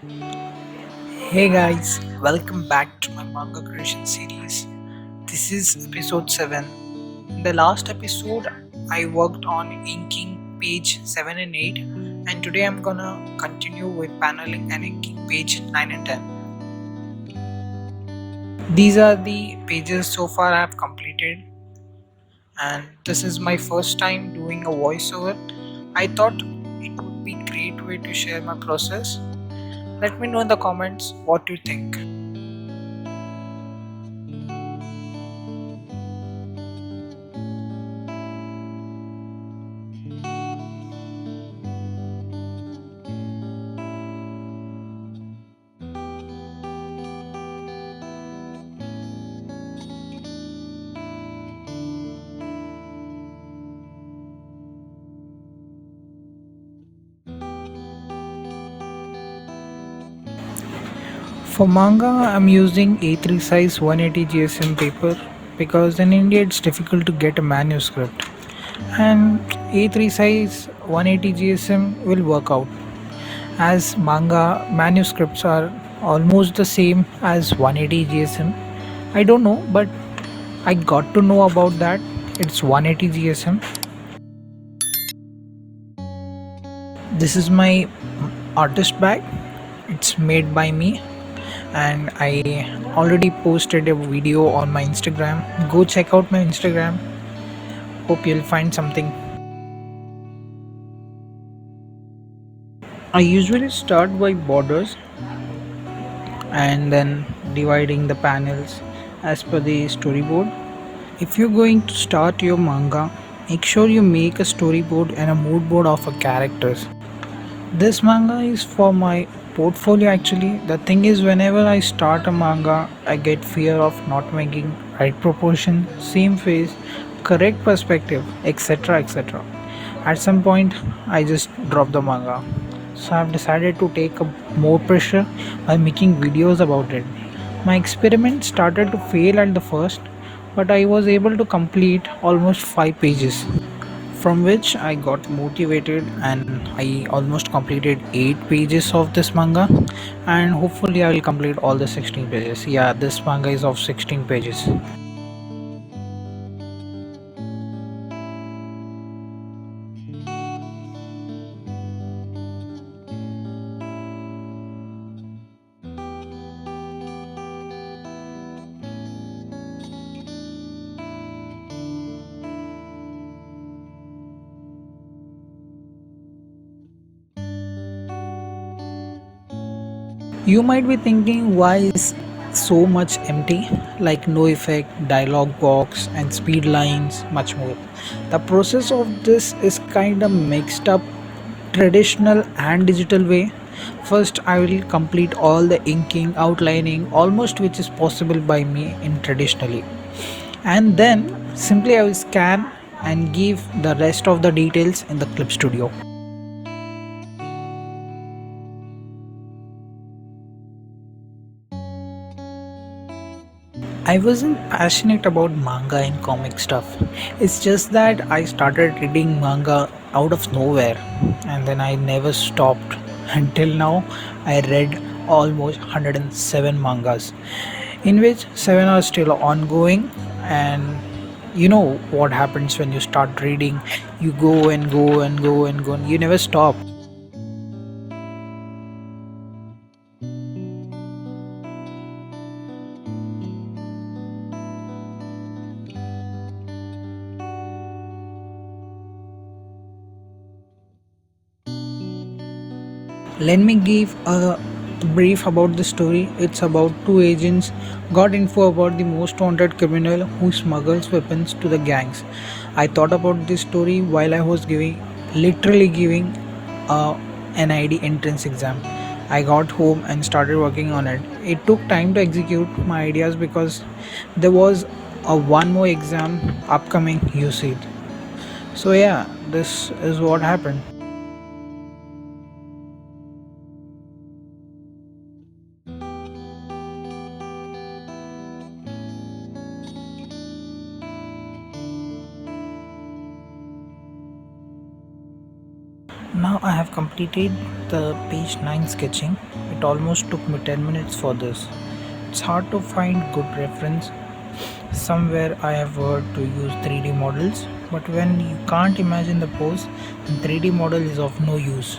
Hey guys, welcome back to my manga creation series. This is episode 7. In the last episode, I worked on inking page 7 and 8, and today I'm gonna continue with paneling and inking page 9 and 10. These are the pages so far I've completed, and this is my first time doing a voiceover. I thought it would be a great way to share my process. Let me know in the comments what you think. For manga, I'm using A3 size 180 GSM paper because in India it's difficult to get a manuscript, and A3 size 180 GSM will work out as manga manuscripts are almost the same as 180 GSM. I don't know, but I got to know about that. It's 180 GSM. This is my artist bag. It's made by me, and I already posted a video on my Instagram. Go check out my Instagram. Hope you'll find something. I usually start by borders and then dividing the panels as per the storyboard. If you're going to start your manga, make sure you make a storyboard and a mood board of a characters. This manga is for my portfolio actually. The thing is, whenever I start a manga, I get fear of not making right proportion, same face, correct perspective, etc. etc. At some point, I just drop the manga. So I've decided to take up more pressure by making videos about it. My experiment started to fail at the first, but I was able to complete almost 5 pages, from which I got motivated and I almost completed 8 pages of this manga, and hopefully I will complete all the 16 pages. Yeah, this manga is of 16 pages. You might be thinking, why is so much empty, like no effect, dialogue box, and speed lines, much more. The process of this is kind of mixed up, traditional and digital way. First, I will complete all the inking, outlining, almost which is possible by me in traditionally, and then simply I will scan and give the rest of the details in the Clip Studio. I wasn't passionate about manga and comic stuff. It's just that I started reading manga out of nowhere, and then I never stopped. Until now, I read almost 107 mangas, in which 7 are still ongoing. And you know what happens when you start reading, you go and go and go and go, and you never stop. Let me give a brief about the story. It's about two agents got info about the most wanted criminal who smuggles weapons to the gangs. I thought about this story while I was literally giving a NID entrance exam. I got home and started working on it. It took time to execute my ideas because there was a one more exam upcoming, you see. So yeah, this is what happened. Now I have completed the page 9 sketching. It almost took me 10 minutes for this. It's hard to find good reference. Somewhere I have heard to use 3D models, but when you can't imagine the pose, then 3D model is of no use.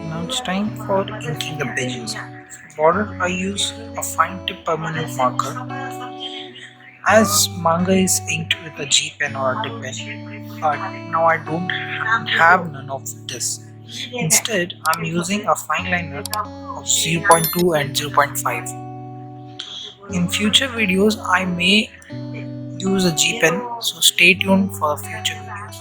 Now it's time for inking the pages. For border, I use a fine tip permanent marker. As manga is inked with a G pen or a dip pen, but now I don't have none of this. Instead, I'm using a fine liner of 0.2 and 0.5. In future videos, I may use a G pen, so stay tuned for future videos.